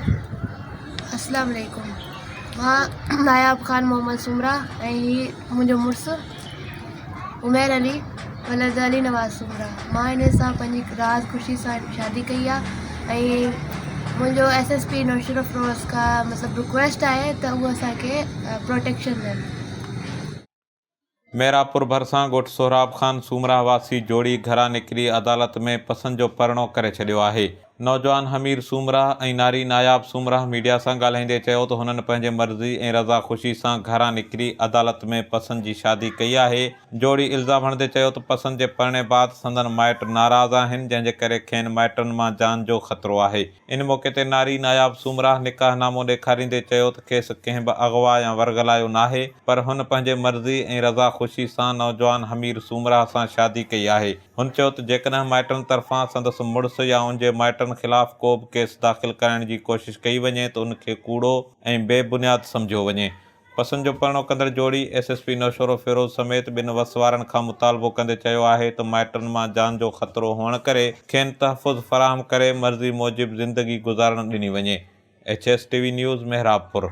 अस्सलाम वालेकुम। मां नायाब ख़ान मोहम्मद सुमरा ऐं हीअ मुंहिंजो मुड़ुसु उमैर अली वलद अली नवाज़ सुमरा। मां हिन सां पंहिंजी राज़ ख़ुशी सां शादी कई आहे ऐं मुंहिंजो SSP नौशर अफ़रोज़ खां मतिलबु रिक्वेस्ट आहे त उहो असांखे प्रोटेक्शन ॾियनि। मेरापुर भरिसां ॻोठ सोहराब ख़ान सूमरा वासी जोड़ी घरां निकिरी अदालत में पसंदि जो परिणो करे छॾियो आहे। नौजवान हमीर सूमरा ऐं नारी नायाब सूमरा मीडिया सां ॻाल्हाईंदे चयो त हुननि पंहिंजे मर्ज़ी ऐं रज़ा ख़ुशी सां घरां निकिरी अदालत में पसंदि जी शादी कई आहे। जोड़ी इल्ज़ाम हणंदे चयो त पसंदि जे परिणे बाद संदन माइट नाराज़ आहिनि, जंहिंजे करे खेनि माइटनि मां जान जो ख़तरो आहे। इन मौक़े ते नारी नायाब सूमरा निकाहनामो ॾेखारींदे चयो त खेसि कंहिं बि अगवा या वरगलायो नाहे, पर हुन पंहिंजे मर्ज़ी ऐं रज़ा ख़ुशी सां नौजवान हमीर सूमरा सां शादी कई आहे। हुन चयो त जेकॾहिं माइटनि तरफ़ां संदसि मुड़ुसु या उनजे माइटनि ख़िलाफ़ को बि केस दाख़िल करण जी कोशिशि कई वञे त उनखे कूड़ो ऐं बेबुनियाद सम्झियो वञे। पसंदि जो परिणो कंदड़ जोड़ी SSP नौशर फिरोज़ समेत ॿिनि वसवारनि खां मुतालबो कंदे चयो आहे त माइटनि मां जान जो ख़तरो हुअण करे खेनि तहफ़ुज़ फ़राहम करे मर्ज़ी मूजिबि ज़िंदगी गुज़ारण ॾिनी वञे। HSTV news मेहराबपुर।